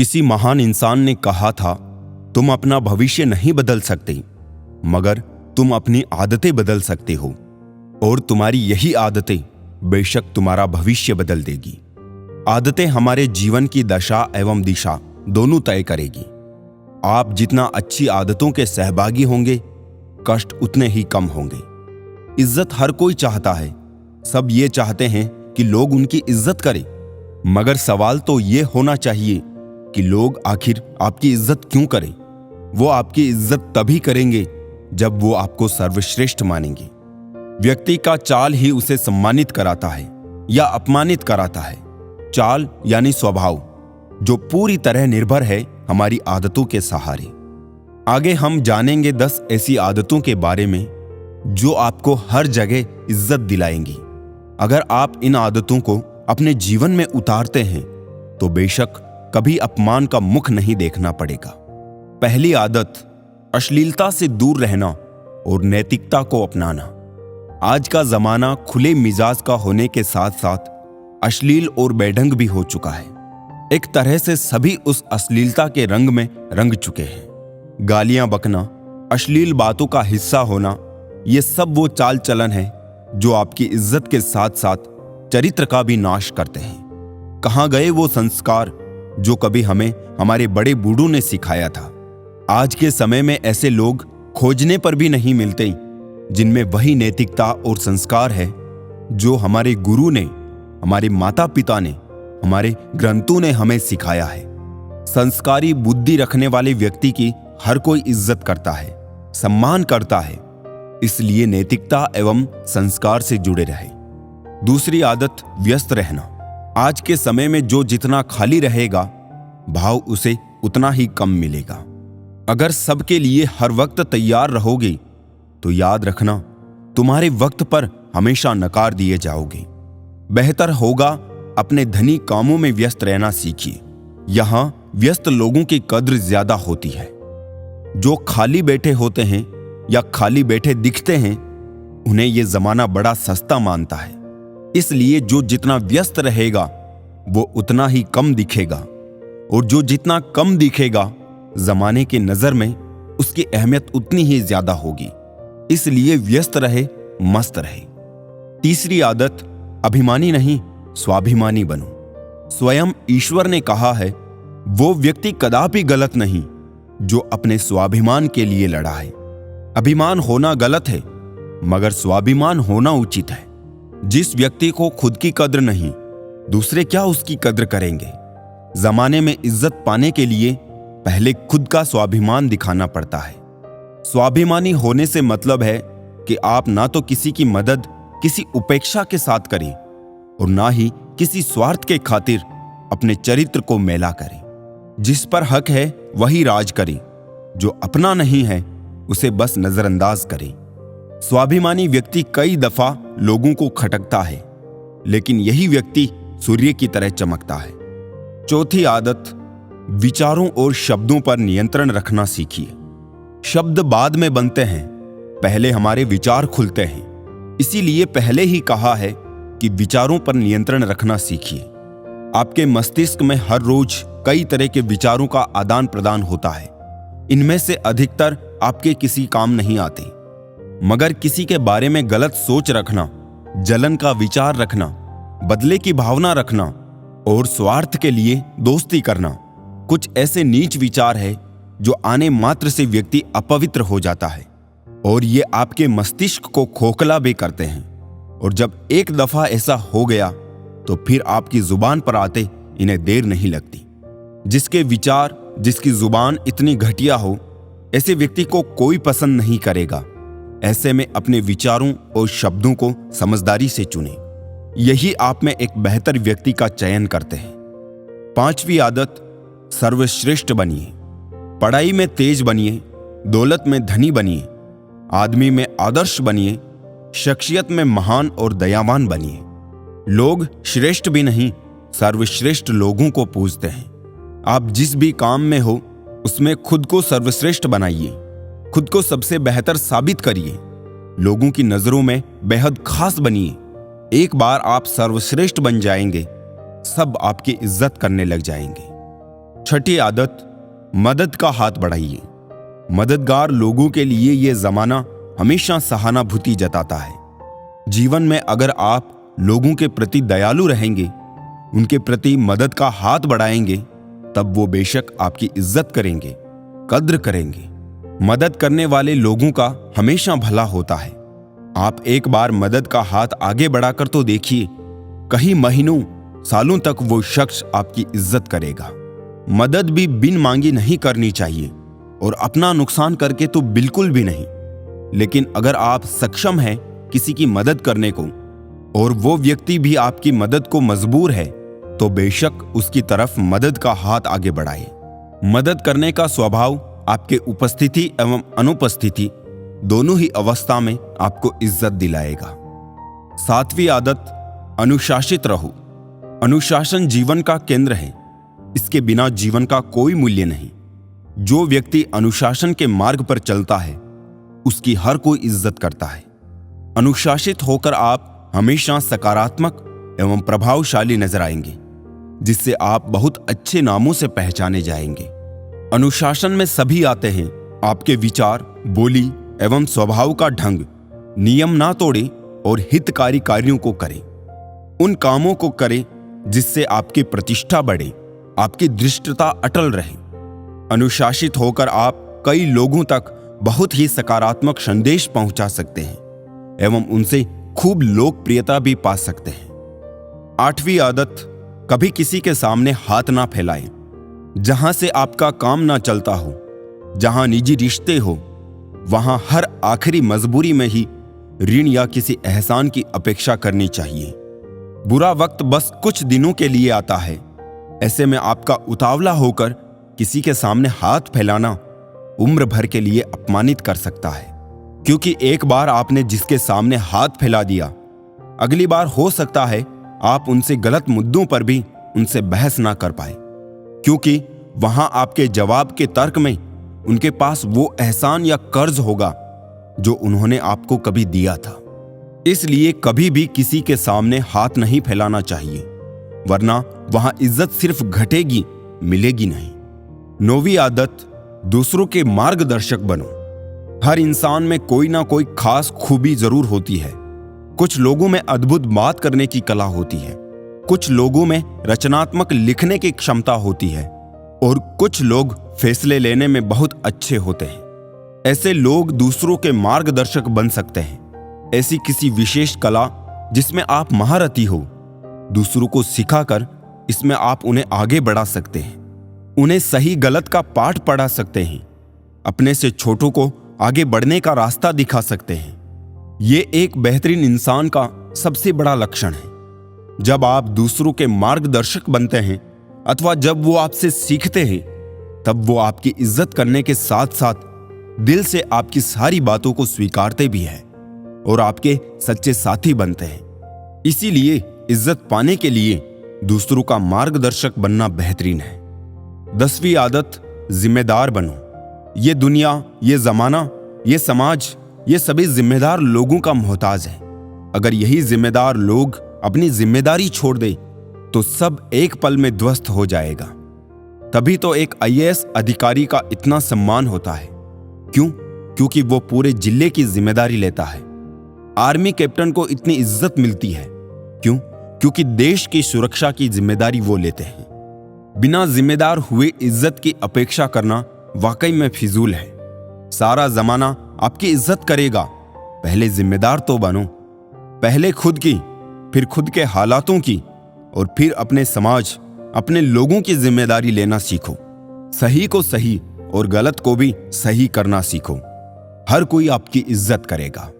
किसी महान इंसान ने कहा था, तुम अपना भविष्य नहीं बदल सकते, मगर तुम अपनी आदतें बदल सकते हो, और तुम्हारी यही आदतें बेशक तुम्हारा भविष्य बदल देगी। आदतें हमारे जीवन की दशा एवं दिशा दोनों तय करेगी। आप जितना अच्छी आदतों के सहभागी होंगे, कष्ट उतने ही कम होंगे। इज्जत हर कोई चाहता है, सब ये चाहते हैं कि लोग उनकी इज्जत करें, मगर सवाल तो ये होना चाहिए कि लोग आखिर आपकी इज्जत क्यों करें। वो आपकी इज्जत तभी करेंगे जब वो आपको सर्वश्रेष्ठ मानेंगे। व्यक्ति का चाल ही उसे सम्मानित कराता है या अपमानित कराता है। चाल यानी स्वभाव, जो पूरी तरह निर्भर है हमारी आदतों के सहारे। आगे हम जानेंगे 10 ऐसी आदतों के बारे में जो आपको हर जगह इज्जत दिलाएंगी। अगर आप इन आदतों को अपने जीवन में उतारते हैं तो बेशक कभी अपमान का मुख नहीं देखना पड़ेगा। पहली आदत, अश्लीलता से दूर रहना और नैतिकता को अपनाना। आज का जमाना खुले मिजाज का होने के साथ साथ अश्लील और बेढंग भी हो चुका है। एक तरह से सभी उस अश्लीलता के रंग में रंग चुके हैं। गालियां बकना, अश्लील बातों का हिस्सा होना, ये सब वो चाल चलन है जो आपकी इज्जत के साथ साथ चरित्र का भी नाश करते हैं। कहां गए वो संस्कार जो कभी हमें हमारे बड़े बूढ़ों ने सिखाया था। आज के समय में ऐसे लोग खोजने पर भी नहीं मिलते जिनमें वही नैतिकता और संस्कार है जो हमारे गुरु ने, हमारे माता पिता ने, हमारे ग्रंथों ने हमें सिखाया है। संस्कारी बुद्धि रखने वाले व्यक्ति की हर कोई इज्जत करता है, सम्मान करता है, इसलिए नैतिकता एवं संस्कार से जुड़े रहे। दूसरी आदत, व्यस्त रहना। आज के समय में जो जितना खाली रहेगा, भाव उसे उतना ही कम मिलेगा। अगर सबके लिए हर वक्त तैयार रहोगे तो याद रखना, तुम्हारे वक्त पर हमेशा नकार दिए जाओगे। बेहतर होगा अपने धनी कामों में व्यस्त रहना सीखिए। यहां व्यस्त लोगों की कद्र ज्यादा होती है। जो खाली बैठे होते हैं या खाली बैठे दिखते हैं, उन्हें यह जमाना बड़ा सस्ता मानता है। इसलिए जो जितना व्यस्त रहेगा वो उतना ही कम दिखेगा, और जो जितना कम दिखेगा जमाने की नजर में उसकी अहमियत उतनी ही ज्यादा होगी। इसलिए व्यस्त रहे, मस्त रहे। तीसरी आदत, अभिमानी नहीं स्वाभिमानी बनो। स्वयं ईश्वर ने कहा है, वो व्यक्ति कदापि गलत नहीं जो अपने स्वाभिमान के लिए लड़ा है। अभिमान होना गलत है, मगर स्वाभिमान होना उचित है। जिस व्यक्ति को खुद की कद्र नहीं, दूसरे क्या उसकी कद्र करेंगे। जमाने में इज्जत पाने के लिए पहले खुद का स्वाभिमान दिखाना पड़ता है। स्वाभिमानी होने से मतलब है कि आप ना तो किसी की मदद किसी उपेक्षा के साथ करें और ना ही किसी स्वार्थ के खातिर अपने चरित्र को मैला करें। जिस पर हक है वही राज करें, जो अपना नहीं है उसे बस नजरअंदाज करें। स्वाभिमानी व्यक्ति कई दफा लोगों को खटकता है, लेकिन यही व्यक्ति सूर्य की तरह चमकता है। चौथी आदत, विचारों और शब्दों पर नियंत्रण रखना सीखिए। शब्द बाद में बनते हैं, पहले हमारे विचार खुलते हैं। इसीलिए पहले ही कहा है कि विचारों पर नियंत्रण रखना सीखिए। आपके मस्तिष्क में हर रोज कई तरह के विचारों का आदान प्रदान होता है। इनमें से अधिकतर आपके किसी काम नहीं आते, मगर किसी के बारे में गलत सोच रखना, जलन का विचार रखना, बदले की भावना रखना और स्वार्थ के लिए दोस्ती करना, कुछ ऐसे नीच विचार है जो आने मात्र से व्यक्ति अपवित्र हो जाता है, और ये आपके मस्तिष्क को खोखला भी करते हैं। और जब एक दफा ऐसा हो गया तो फिर आपकी जुबान पर आते इन्हें देर नहीं लगती। जिसके विचार, जिसकी जुबान इतनी घटिया हो, ऐसे व्यक्ति को कोई पसंद नहीं करेगा। ऐसे में अपने विचारों और शब्दों को समझदारी से चुनें। यही आप में एक बेहतर व्यक्ति का चयन करते हैं। पांचवी आदत, सर्वश्रेष्ठ बनिए। पढ़ाई में तेज बनिए, दौलत में धनी बनिए, आदमी में आदर्श बनिए, शख्सियत में महान और दयावान बनिए। लोग श्रेष्ठ भी नहीं, सर्वश्रेष्ठ लोगों को पूजते हैं। आप जिस भी काम में हो उसमें खुद को सर्वश्रेष्ठ बनाइए, खुद को सबसे बेहतर साबित करिए, लोगों की नजरों में बेहद खास बनिए। एक बार आप सर्वश्रेष्ठ बन जाएंगे, सब आपकी इज्जत करने लग जाएंगे। छठी आदत, मदद का हाथ बढ़ाइए। मददगार लोगों के लिए यह जमाना हमेशा सहानुभूति जताता है। जीवन में अगर आप लोगों के प्रति दयालु रहेंगे, उनके प्रति मदद का हाथ बढ़ाएंगे, तब वो बेशक आपकी इज्जत करेंगे, कद्र करेंगे। मदद करने वाले लोगों का हमेशा भला होता है। आप एक बार मदद का हाथ आगे बढ़ाकर तो देखिए, कई महीनों सालों तक वो शख्स आपकी इज्जत करेगा। मदद भी बिन मांगी नहीं करनी चाहिए और अपना नुकसान करके तो बिल्कुल भी नहीं। लेकिन अगर आप सक्षम हैं किसी की मदद करने को और वो व्यक्ति भी आपकी मदद को मजबूर है, तो बेशक उसकी तरफ मदद का हाथ आगे बढ़ाए। मदद करने का स्वभाव आपके उपस्थिति एवं अनुपस्थिति दोनों ही अवस्था में आपको इज्जत दिलाएगा। 7वीं आदत, अनुशासित रहो। अनुशासन जीवन का केंद्र है। इसके बिना जीवन का कोई मूल्य नहीं। जो व्यक्ति अनुशासन के मार्ग पर चलता है, उसकी हर कोई इज्जत करता है। अनुशासित होकर आप हमेशा सकारात्मक एवं प्रभावशाली नजर आएंगे, जिससे आप बहुत अच्छे नामों से पहचाने जाएंगे। अनुशासन में सभी आते हैं। आपके विचार, बोली एवं स्वभाव का ढंग, नियम ना तोड़े और हितकारी कार्यों को करें। उन कामों को करें जिससे आपकी प्रतिष्ठा बढ़े, आपकी दृष्टता अटल रहे। अनुशासित होकर आप कई लोगों तक बहुत ही सकारात्मक संदेश पहुंचा सकते हैं एवं उनसे खूब लोकप्रियता भी पा सकते हैं। 8वीं आदत, कभी किसी के सामने हाथ ना फैलाएं। जहां से आपका काम ना चलता हो, जहां निजी रिश्ते हो, वहां हर आखिरी मजबूरी में ही ऋण या किसी एहसान की अपेक्षा करनी चाहिए। बुरा वक्त बस कुछ दिनों के लिए आता है। ऐसे में आपका उतावला होकर किसी के सामने हाथ फैलाना उम्र भर के लिए अपमानित कर सकता है। क्योंकि एक बार आपने जिसके सामने हाथ फैला दिया, अगली बार हो सकता है आप उनसे गलत मुद्दों पर भी उनसे बहस ना कर पाए, क्योंकि वहां आपके जवाब के तर्क में उनके पास वो एहसान या कर्ज होगा जो उन्होंने आपको कभी दिया था। इसलिए कभी भी किसी के सामने हाथ नहीं फैलाना चाहिए, वरना वहां इज्जत सिर्फ घटेगी, मिलेगी नहीं। 9वीं आदत, दूसरों के मार्गदर्शक बनो। हर इंसान में कोई ना कोई खास खूबी जरूर होती है। कुछ लोगों में अद्भुत बात करने की कला होती है, कुछ लोगों में रचनात्मक लिखने की क्षमता होती है और कुछ लोग फैसले लेने में बहुत अच्छे होते हैं। ऐसे लोग दूसरों के मार्गदर्शक बन सकते हैं। ऐसी किसी विशेष कला जिसमें आप महारथी हो, दूसरों को सिखाकर इसमें आप उन्हें आगे बढ़ा सकते हैं। उन्हें सही गलत का पाठ पढ़ा सकते हैं। अपने से छोटों को आगे बढ़ने का रास्ता दिखा सकते हैं। ये एक बेहतरीन इंसान का सबसे बड़ा लक्षण है। जब आप दूसरों के मार्गदर्शक बनते हैं अथवा जब वो आपसे सीखते हैं, तब वो आपकी इज्जत करने के साथ साथ दिल से आपकी सारी बातों को स्वीकारते भी हैं और आपके सच्चे साथी बनते हैं। इसीलिए इज्जत पाने के लिए दूसरों का मार्गदर्शक बनना बेहतरीन है। 10वीं आदत, जिम्मेदार बनो। ये दुनिया, ये जमाना, ये समाज, ये सभी जिम्मेदार लोगों का मोहताज है। अगर यही जिम्मेदार लोग अपनी जिम्मेदारी छोड़ दे तो सब एक पल में ध्वस्त हो जाएगा। तभी तो एक IAS अधिकारी का इतना सम्मान होता है। क्यों? क्योंकि वो पूरे जिले की जिम्मेदारी लेता है। आर्मी कैप्टन को इतनी इज्जत मिलती है। क्यों? क्योंकि देश की सुरक्षा की जिम्मेदारी वो लेते हैं। बिना जिम्मेदार हुए इज्जत की अपेक्षा करना वाकई में फिजूल है। सारा जमाना आपकी इज्जत करेगा, पहले जिम्मेदार तो बनो। पहले खुद की, फिर खुद के हालातों की और फिर अपने समाज, अपने लोगों की जिम्मेदारी लेना सीखो। सही को सही और गलत को भी सही करना सीखो। हर कोई आपकी इज्जत करेगा।